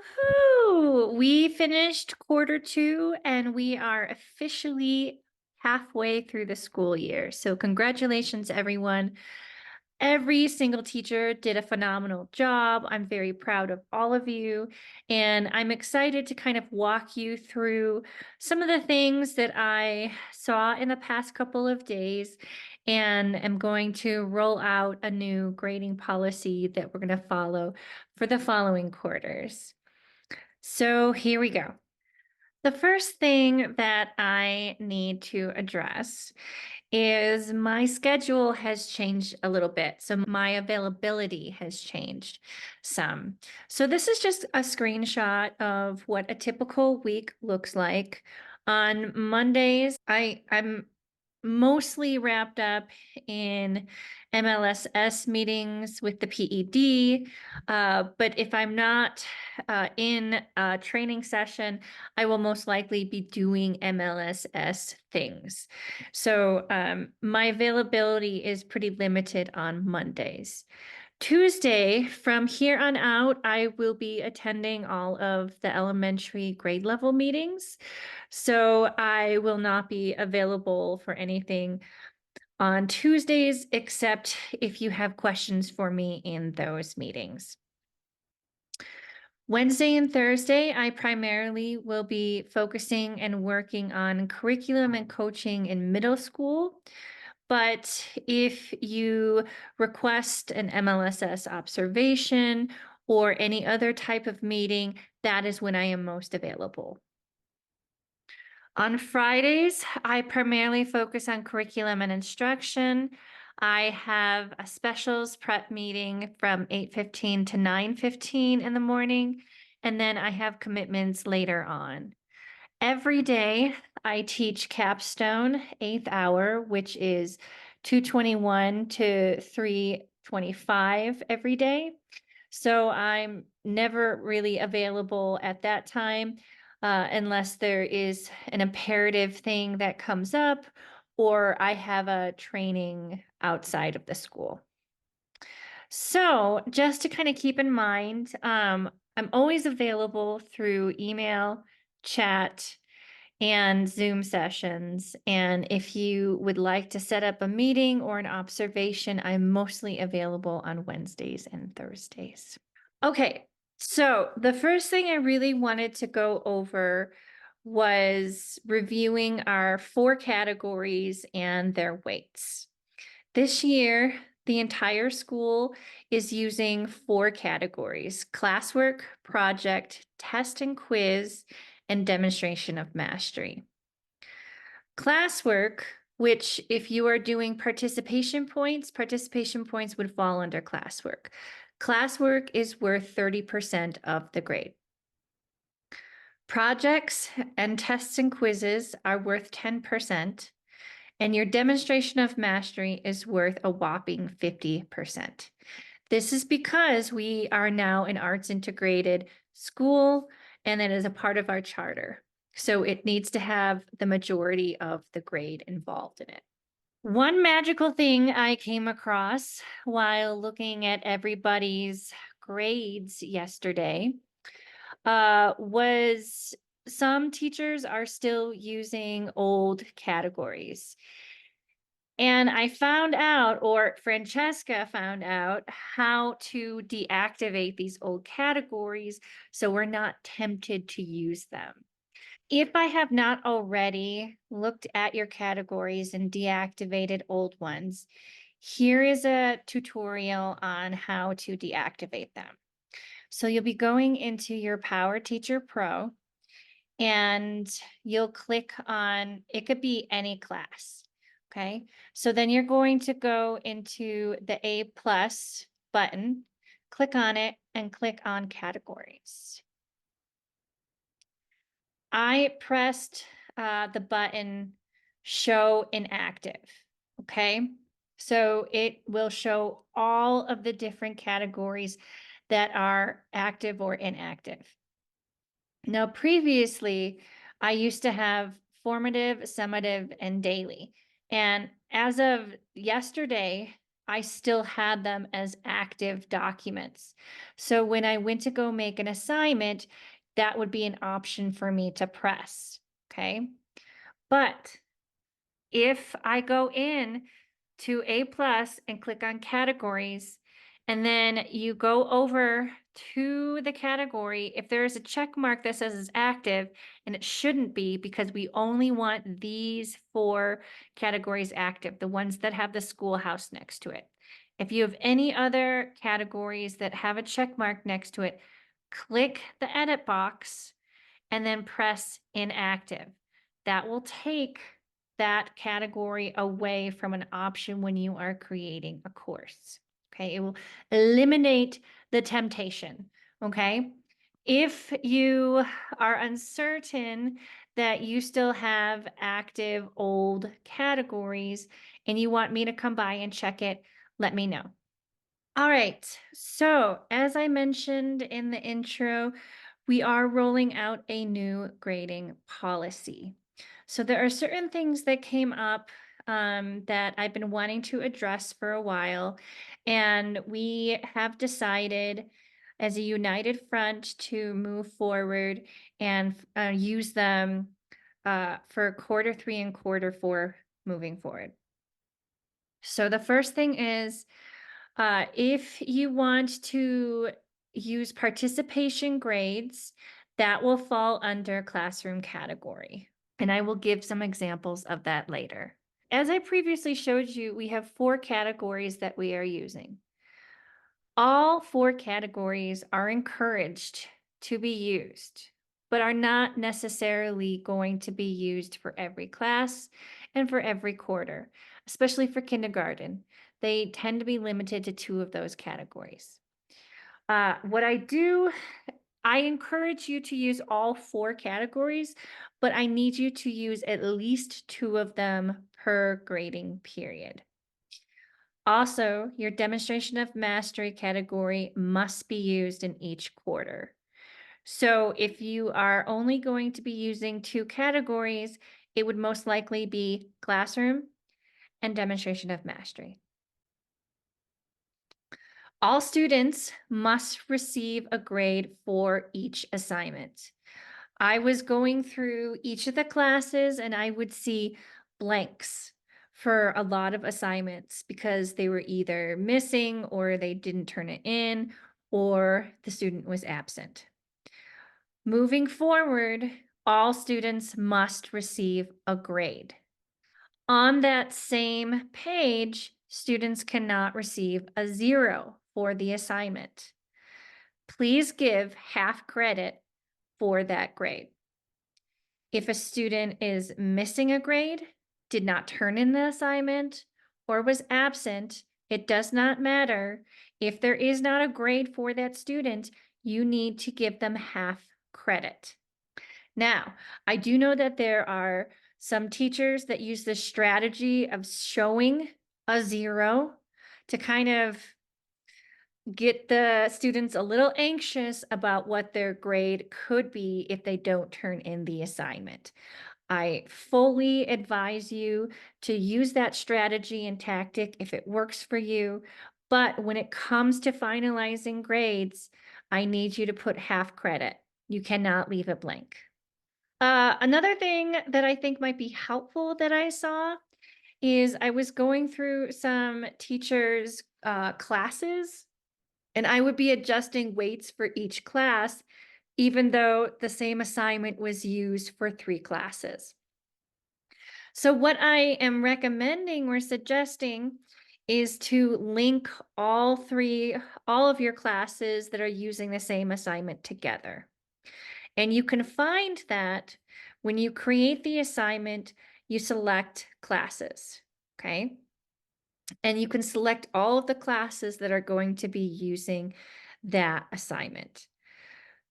Woohoo! We finished quarter 2 and we are officially halfway through the school year. So, congratulations, everyone. Every single teacher did a phenomenal job. I'm very proud of all of you. And I'm excited to kind of walk you through some of the things that I saw in the past couple of days. And am going to roll out a new grading policy that we're going to follow for the following quarters. So here we go. The first thing that I need to address is my schedule has changed a little bit. So my availability has changed some. So this is just a screenshot of what a typical week looks like. On Mondays, I'm mostly wrapped up in MLSS meetings with the Ph.D. But if I'm not in a training session, I will most likely be doing MLSS things. So my availability is pretty limited on Mondays. Tuesday, from here on out, I will be attending all of the elementary grade level meetings. So I will not be available for anything on Tuesdays, except if you have questions for me in those meetings. Wednesday and Thursday, I primarily will be focusing and working on curriculum and coaching in middle school. But if you request an MLSS observation or any other type of meeting, that is when I am most available. On Fridays, I primarily focus on curriculum and instruction. I have a specials prep meeting from 8:15 to 9:15 in the morning, and then I have commitments later on. Every day, I teach capstone 8th hour, which is 2:21 to 3:25 every day. So I'm never really available at that time unless there is an imperative thing that comes up or I have a training outside of the school. So just to kind of keep in mind, I'm always available through email, chat, and Zoom sessions. And if you would like to set up a meeting or an observation, I'm mostly available on Wednesdays and Thursdays. Okay, so the first thing I really wanted to go over was reviewing our 4 categories and their weights. This year, the entire school is using 4 categories: classwork, project, test and quiz, and demonstration of mastery. Classwork, which if you are doing participation points would fall under classwork. Classwork is worth 30% of the grade. Projects and tests and quizzes are worth 10%, and your demonstration of mastery is worth a whopping 50%. This is because we are now an arts integrated school and it is a part of our charter. So it needs to have the majority of the grade involved in it. One magical thing I came across while looking at everybody's grades yesterday was some teachers are still using old categories. And I found out, or Francesca found out, how to deactivate these old categories so we're not tempted to use them. If I have not already looked at your categories and deactivated old ones, here is a tutorial on how to deactivate them. So you'll be going into your Power Teacher Pro and you'll click on, it could be any class. Okay. So then you're going to go into the A plus button, click on it and click on categories. I pressed the button show inactive. Okay. So it will show all of the different categories that are active or inactive. Now, previously, I used to have formative, summative, and daily. And as of yesterday, I still had them as active documents. So when I went to go make an assignment, that would be an option for me to press. Okay. But if I go in to A plus and click on categories, and then you go over to the category, if there is a check mark that says it's active, and it shouldn't be because we only want these four categories active, the ones that have the schoolhouse next to it. If you have any other categories that have a check mark next to it, click the edit box and then press inactive. That will take that category away from an option when you are creating a course. Okay, it will eliminate the temptation. Okay, if you are uncertain that you still have active old categories and you want me to come by and check it, let me know. All right. So, as I mentioned in the intro, we are rolling out a new grading policy. So, there are certain things that came up that I've been wanting to address for a while. And we have decided as a united front to move forward and use them for quarter three and quarter four moving forward. So, the first thing is if you want to use participation grades, that will fall under classroom category. And I will give some examples of that later. As I previously showed you, we have four categories that we are using. All four categories are encouraged to be used, but are not necessarily going to be used for every class and for every quarter, especially for kindergarten. They tend to be limited to two of those categories. What I do, I encourage you to use all four categories, but I need you to use at least two of them per grading period. Also, your demonstration of mastery category must be used in each quarter. So if you are only going to be using two categories, it would most likely be classroom and demonstration of mastery. All students must receive a grade for each assignment. I was going through each of the classes and I would see blanks for a lot of assignments because they were either missing or they didn't turn it in or the student was absent. Moving forward, all students must receive a grade. On that same page, students cannot receive a 0 for the assignment. Please give half credit for that grade. If a student is missing a grade, did not turn in the assignment, or was absent, it does not matter. If there is not a grade for that student, you need to give them half credit. Now, I do know that there are some teachers that use the strategy of showing a 0 to kind of get the students a little anxious about what their grade could be if they don't turn in the assignment. I fully advise you to use that strategy and tactic if it works for you. But when it comes to finalizing grades, I need you to put half credit. You cannot leave it blank. Another thing that I think might be helpful that I saw is I was going through some teachers' classes and I would be adjusting weights for each class, even though the same assignment was used for three classes. So, what I am recommending or suggesting is to link all of your classes that are using the same assignment together. And you can find that when you create the assignment, you select classes, okay? And you can select all of the classes that are going to be using that assignment.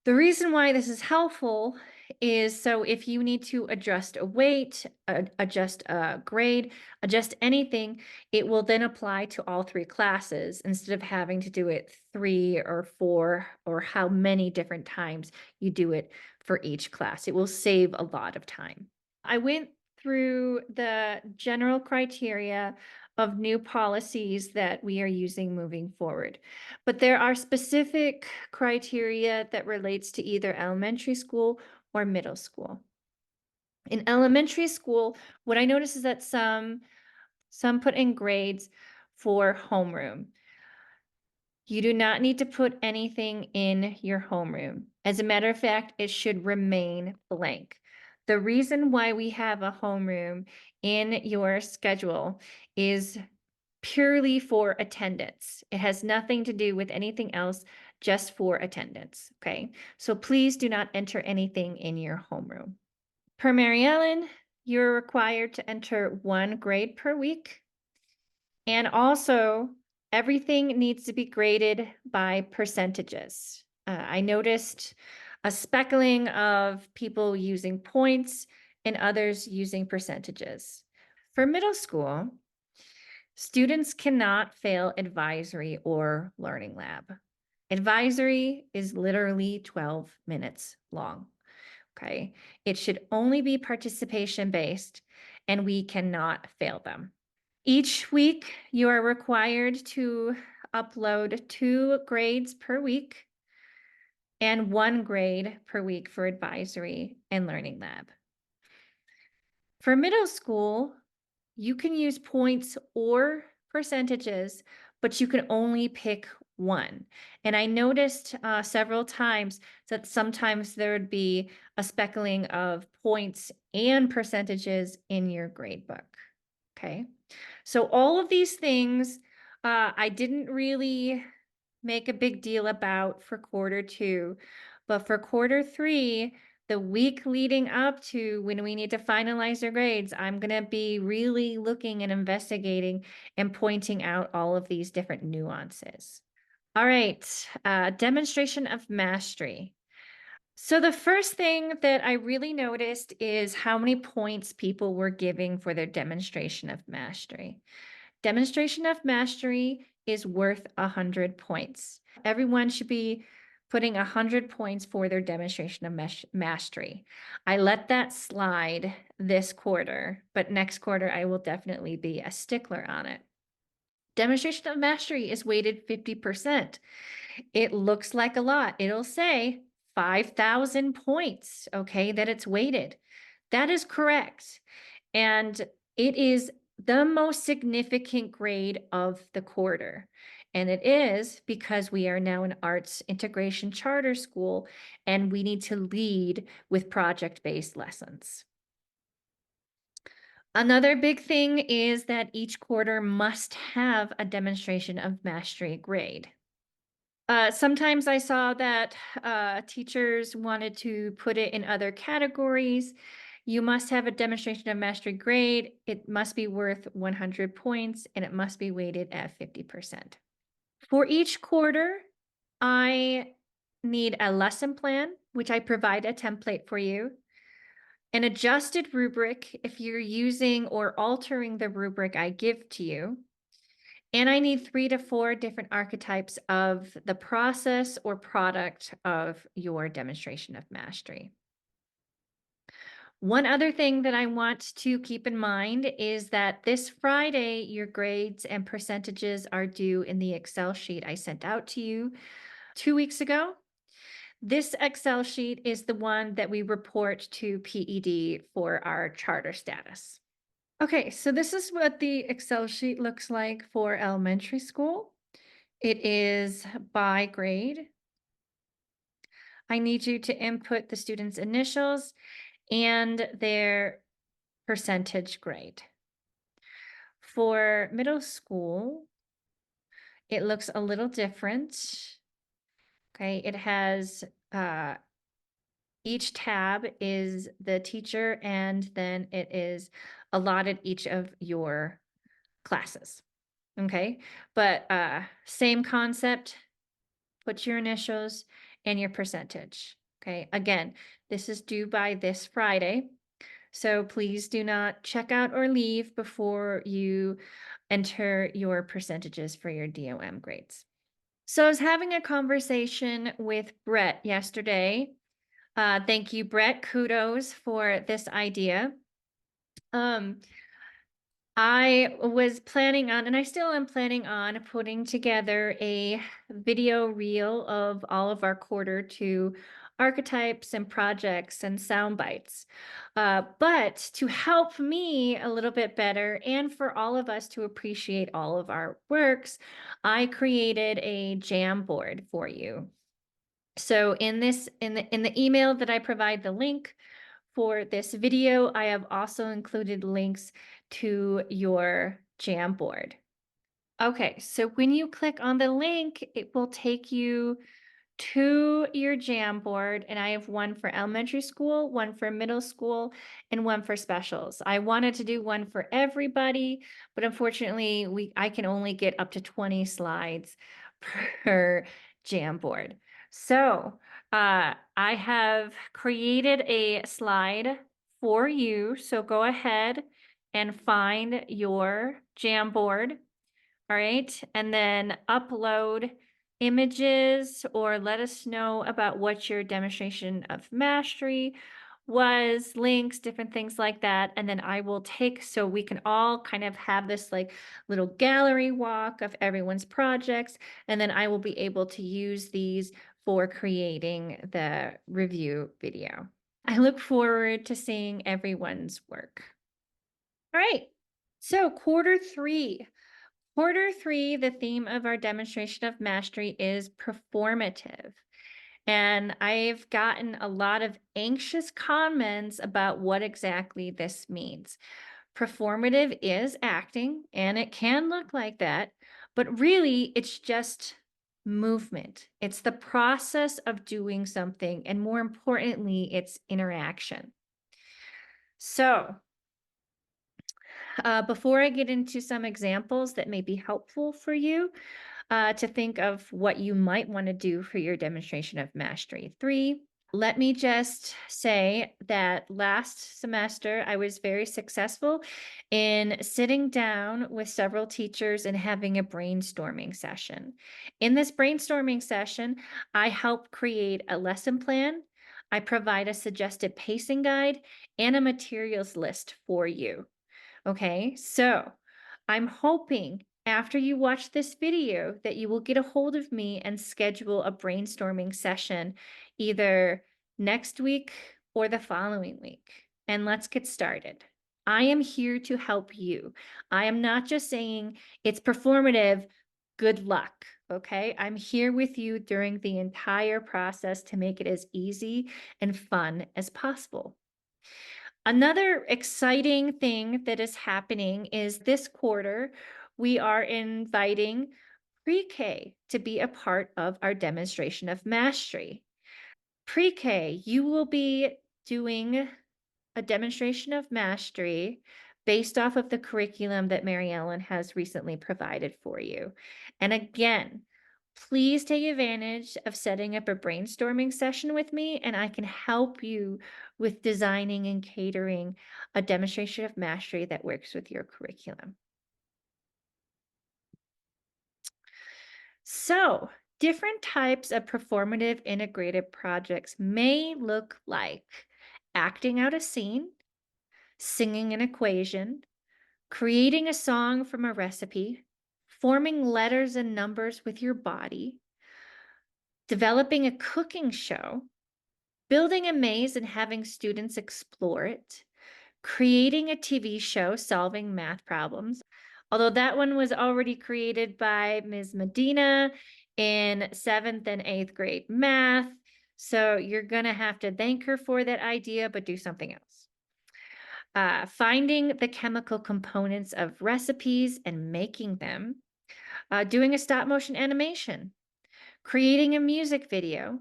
The reason why this is helpful is so if you need to adjust a weight, adjust a grade, adjust anything, it will then apply to all three classes instead of having to do it 3 or 4 or how many different times you do it for each class. It will save a lot of time. I went through the general criteria of new policies that we are using moving forward. But there are specific criteria that relates to either elementary school or middle school. In elementary school, what I notice is that some put in grades for homeroom. You do not need to put anything in your homeroom. As a matter of fact, it should remain blank. The reason why we have a homeroom in your schedule is purely for attendance. It has nothing to do with anything else, just for attendance. Okay. So please do not enter anything in your homeroom. Per Mary Ellen, you're required to enter 1 grade per week. And also, everything needs to be graded by percentages. I noticed a speckling of people using points and others using percentages. For middle school, students cannot fail advisory or learning lab. Advisory is literally 12 minutes long. Okay. It should only be participation based, and we cannot fail them. Each week, you are required to upload 2 grades per week and 1 grade per week for advisory and learning lab. For middle school, you can use points or percentages, but you can only pick one. And I noticed several times that sometimes there would be a speckling of points and percentages in your grade book. Okay. So all of these things, I didn't really make a big deal about for quarter 2, but for quarter 3, the week leading up to when we need to finalize our grades, I'm going to be really looking and investigating and pointing out all of these different nuances. All right, demonstration of mastery. So the first thing that I really noticed is how many points people were giving for their demonstration of mastery. Demonstration of mastery is worth 100 points. Everyone should be putting 100 points for their demonstration of mastery. I let that slide this quarter, but next quarter I will definitely be a stickler on it. Demonstration of mastery is weighted 50%. It looks like a lot. It'll say 5,000 points, okay, that it's weighted. That is correct. And it is the most significant grade of the quarter. And it is because we are now an arts integration charter school and we need to lead with project-based lessons. Another big thing is that each quarter must have a demonstration of mastery grade. Sometimes I saw that teachers wanted to put it in other categories. You must have a demonstration of mastery grade. It must be worth 100 points and it must be weighted at 50%. For each quarter, I need a lesson plan, which I provide a template for you, an adjusted rubric if you're using or altering the rubric I give to you. And I need 3 to 4 different archetypes of the process or product of your demonstration of mastery. One other thing that I want to keep in mind is that this Friday, your grades and percentages are due in the Excel sheet I sent out to you 2 weeks ago. This Excel sheet is the one that we report to Ph.D for our charter status. Okay, so this is what the Excel sheet looks like for elementary school. It is by grade. I need you to input the student's initials and their percentage grade. For middle school, it looks a little different. Okay, it has each tab is the teacher, and then it is allotted each of your classes. Okay, but same concept, put your initials and your percentage. Okay, again, this is due by this Friday. So please do not check out or leave before you enter your percentages for your DOM grades. So I was having a conversation with Brett yesterday. Thank you, Brett. Kudos for this idea. I was planning on, and I still am planning on putting together a video reel of all of our quarter two archetypes and projects and sound bites. But to help me a little bit better and for all of us to appreciate all of our works, I created a jam board for you. So in the email that I provide the link for this video, I have also included links to your Jamboard. Okay, so when you click on the link, it will take you to your Jamboard, and I have one for elementary school, one for middle school, and one for specials. I wanted to do one for everybody, but unfortunately, I can only get up to 20 slides per Jamboard. So I have created a slide for you. So go ahead and find your Jamboard. All right. And then upload images or let us know about what your demonstration of mastery was, links, different things like that. And then I will take, so we can all kind of have this like little gallery walk of everyone's projects. And then I will be able to use these for creating the review video. I look forward to seeing everyone's work. All right. So quarter three. Quarter three, the theme of our demonstration of mastery is performative. And I've gotten a lot of anxious comments about what exactly this means. Performative is acting, and it can look like that, but really it's just movement. It's the process of doing something, and more importantly, it's interaction. So, before I get into some examples that may be helpful for you, to think of what you might want to do for your demonstration of mastery. Three, let me just say that last semester I was very successful in sitting down with several teachers and having a brainstorming session. In this brainstorming session, I help create a lesson plan. I provide a suggested pacing guide and a materials list for you. Okay, so I'm hoping after you watch this video that you will get a hold of me and schedule a brainstorming session either next week or the following week. And let's get started. I am here to help you. I am not just saying it's performative, good luck. Okay, I'm here with you during the entire process to make it as easy and fun as possible. Another exciting thing that is happening is this quarter, we are inviting pre-K to be a part of our demonstration of mastery. Pre-K, you will be doing a demonstration of mastery based off of the curriculum that Mary Ellen has recently provided for you. And again, please take advantage of setting up a brainstorming session with me, and I can help you with designing and catering a demonstration of mastery that works with your curriculum. So, different types of performative integrated projects may look like acting out a scene, singing an equation, creating a song from a recipe, forming letters and numbers with your body, developing a cooking show, building a maze and having students explore it, creating a TV show solving math problems. Although that one was already created by Ms. Medina in 7th and 8th grade math. So you're going to have to thank her for that idea, but do something else. Finding the chemical components of recipes and making them, doing a stop motion animation, creating a music video,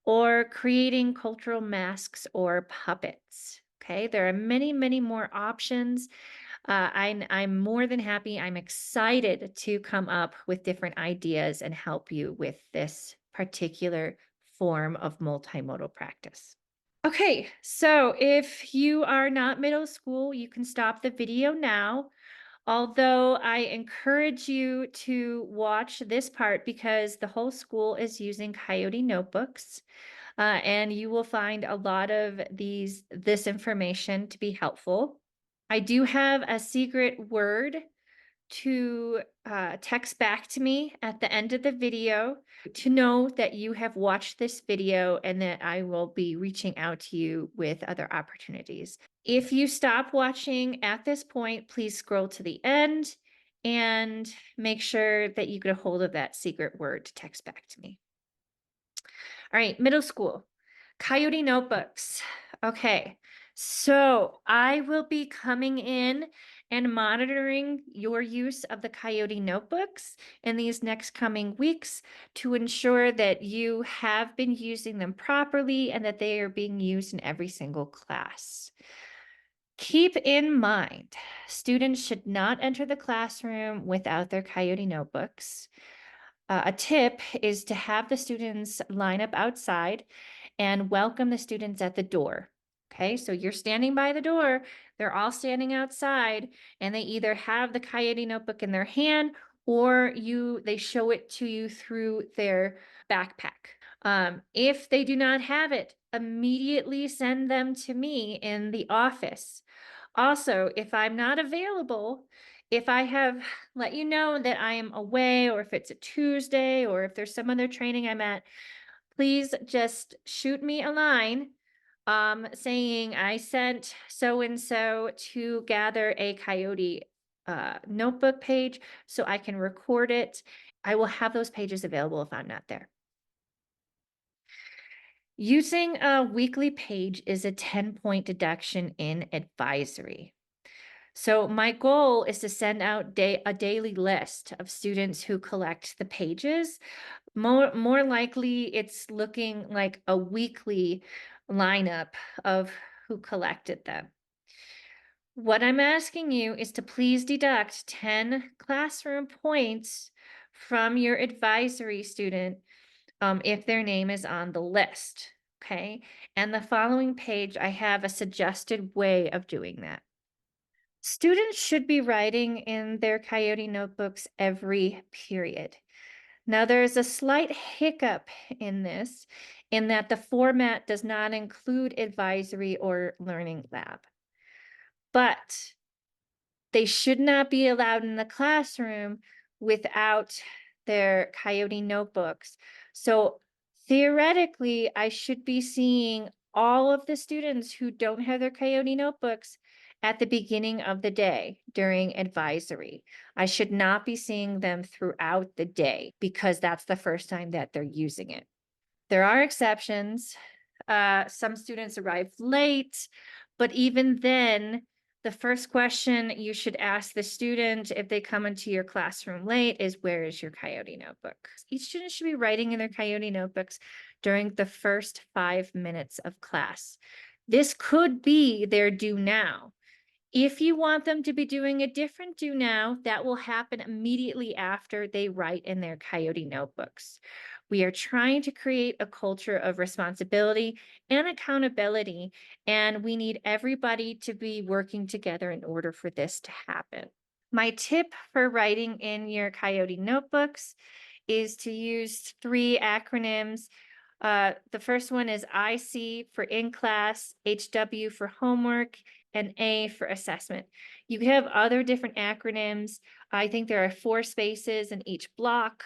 or creating cultural masks or puppets. Okay, there are many, many more options. I'm more than happy. I'm excited to come up with different ideas and help you with this particular form of multimodal practice. Okay, so if you are not middle school, you can stop the video now. Although I encourage you to watch this part because the whole school is using Coyote notebooks, and you will find a lot of this information to be helpful. I do have a secret word to text back to me at the end of the video to know that you have watched this video and that I will be reaching out to you with other opportunities. If you stop watching at this point, please scroll to the end and make sure that you get a hold of that secret word to text back to me. All right, middle school, Coyote notebooks. Okay, so I will be coming in and monitoring your use of the Coyote notebooks in these next coming weeks to ensure that you have been using them properly and that they are being used in every single class. Keep in mind, students should not enter the classroom without their Coyote notebooks. A tip is to have the students line up outside and welcome the students at the door. Okay, so you're standing by the door, they're all standing outside, and they either have the Coyote notebook in their hand or they show it to you through their backpack. If they do not have it, immediately send them to me in the office. Also, if I'm not available, if I have let you know that I am away, or if it's a Tuesday, or if there's some other training I'm at, please just shoot me a line saying I sent so and so to gather a Coyote notebook page so I can record it. I will have those pages available if I'm not there. Using a weekly page is a 10-point deduction in advisory. So my goal is to send out a daily list of students who collect the pages. More likely, it's looking like a weekly lineup of who collected them. What I'm asking you is to please deduct 10 classroom points from your advisory student if their name is on the list. Okay. And the following page, I have a suggested way of doing that. Students should be writing in their Coyote notebooks every period. Now, there's a slight hiccup in this, in that the format does not include advisory or learning lab. But they should not be allowed in the classroom without their Coyote notebooks. So theoretically, I should be seeing all of the students who don't have their Coyote notebooks at the beginning of the day during advisory. I should not be seeing them throughout the day because that's the first time that they're using it. There are exceptions. Some students arrive late, but even then, the first question you should ask the student if they come into your classroom late is, where is your Coyote notebook? Each student should be writing in their Coyote notebooks during the first 5 minutes of class. This could be their do now. If you want them to be doing a different do now, that will happen immediately after they write in their Coyote notebooks. We are trying to create a culture of responsibility and accountability, and we need everybody to be working together in order for this to happen. My tip for writing in your Coyote notebooks is to use 3 acronyms. The first one is IC for in class, HW for homework, and A for assessment. You can have other different acronyms. I think there are 4 spaces in each block,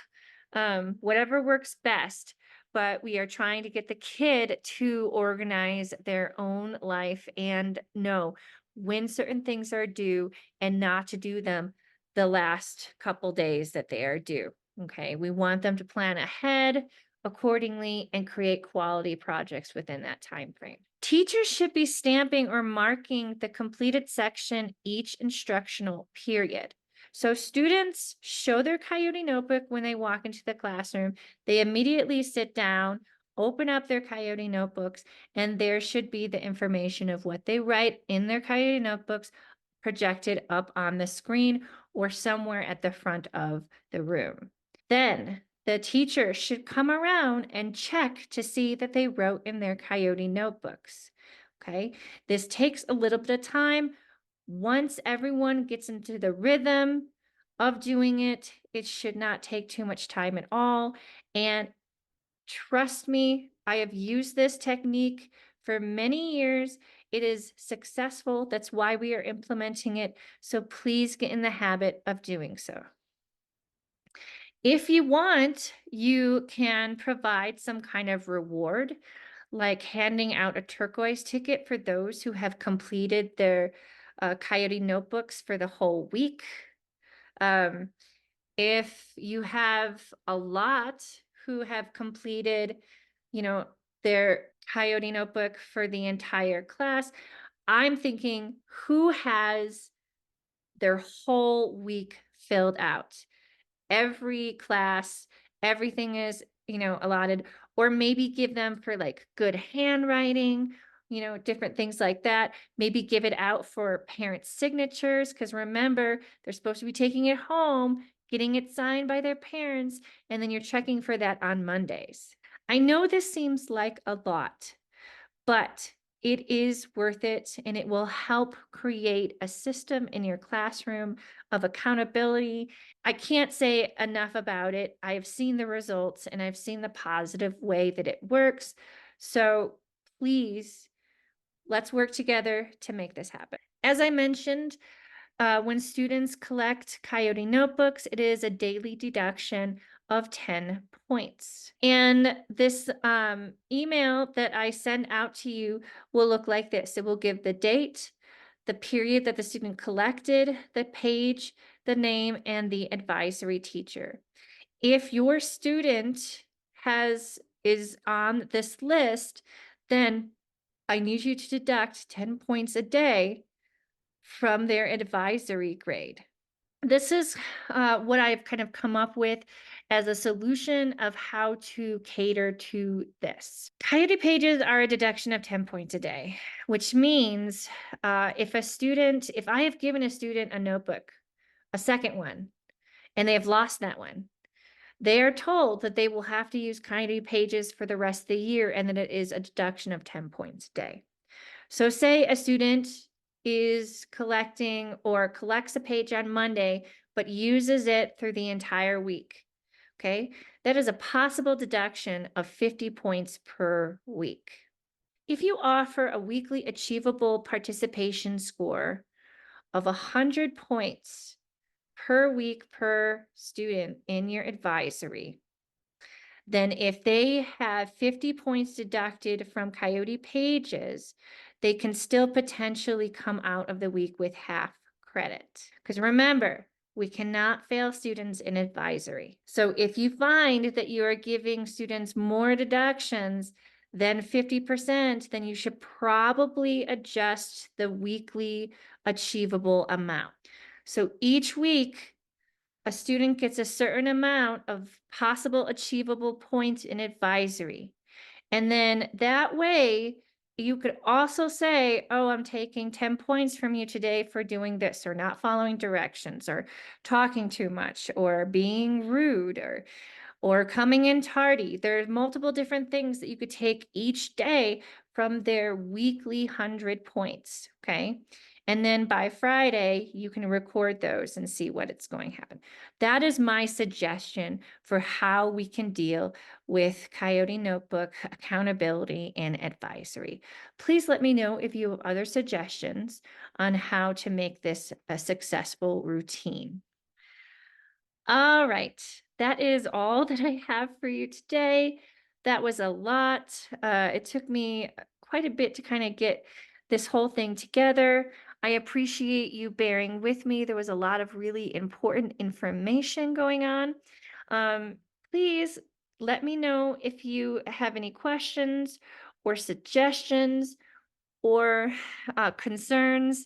whatever works best. But we are trying to get the kid to organize their own life and know when certain things are due and not to do them the last couple days that they are due. Okay, we want them to plan ahead accordingly and create quality projects within that time frame. Teachers should be stamping or marking the completed section each instructional period. So students show their Coyote notebook when they walk into the classroom. They immediately sit down, open up their Coyote notebooks, and there should be the information of what they write in their Coyote notebooks projected up on the screen or somewhere at the front of the room. Then the teacher should come around and check to see that they wrote in their Coyote notebooks. Okay, this takes a little bit of time. Once everyone gets into the rhythm of doing it, it should not take too much time at all. And trust me, I have used this technique for many years. It is successful. That's why we are implementing it. So please get in the habit of doing so. If you want, you can provide some kind of reward, like handing out a turquoise ticket for those who have completed their Coyote notebooks for the whole week. Um, if you have a lot who have completed, you know, their Coyote notebook for the entire class, I'm thinking who has their whole week filled out. Every class, everything is, allotted, or maybe give them for like good handwriting, different things like that. Maybe give it out for parent signatures, because remember, they're supposed to be taking it home, getting it signed by their parents, and then you're checking for that on Mondays. I know this seems like a lot, but it is worth it, and it will help create a system in your classroom of accountability. I can't say enough about it. I've seen the results and I've seen the positive way that it works. So please, let's work together to make this happen. As I mentioned, when students collect Coyote notebooks, it is a daily deduction of 10 points. And this email that I send out to you will look like this. It will give the date, the period that the student collected, the page, the name, and the advisory teacher. If your student is on this list, then I need you to deduct 10 points a day from their advisory grade. This is what I've kind of come up with as a solution of how to cater to this. Coyote pages are a deduction of 10 points a day, which means if I have given a student a notebook, a second one, and they have lost that one, they are told that they will have to use Coyote pages for the rest of the year, and that it is a deduction of 10 points a day. So say a student is collecting or collects a page on Monday, but uses it through the entire week. Okay, that is a possible deduction of 50 points per week. If you offer a weekly achievable participation score of 100 points per week per student in your advisory, then if they have 50 points deducted from Coyote pages, they can still potentially come out of the week with half credit. Because remember, we cannot fail students in advisory. So if you find that you are giving students more deductions than 50%, then you should probably adjust the weekly achievable amount. So each week, a student gets a certain amount of possible achievable points in advisory. And then that way, you could also say, oh, I'm taking 10 points from you today for doing this, or not following directions, or talking too much, or being rude, or coming in tardy. There's multiple different things that you could take each day from their weekly 100 points, okay? And then by Friday, you can record those and see what it's going to happen. That is my suggestion for how we can deal with Coyote Notebook accountability and advisory. Please let me know if you have other suggestions on how to make this a successful routine. All right, that is all that I have for you today. That was a lot. It took me quite a bit to kind of get this whole thing together. I appreciate you bearing with me. There was a lot of really important information going on. Please let me know if you have any questions or suggestions or concerns.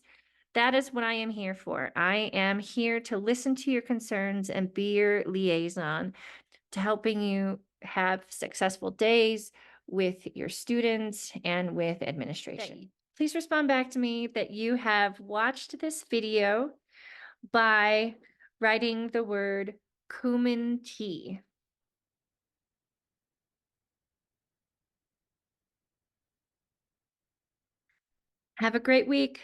That is what I am here for. I am here to listen to your concerns and be your liaison to helping you have successful days with your students and with administration. Please respond back to me that you have watched this video by writing the word cumin tea. Have a great week.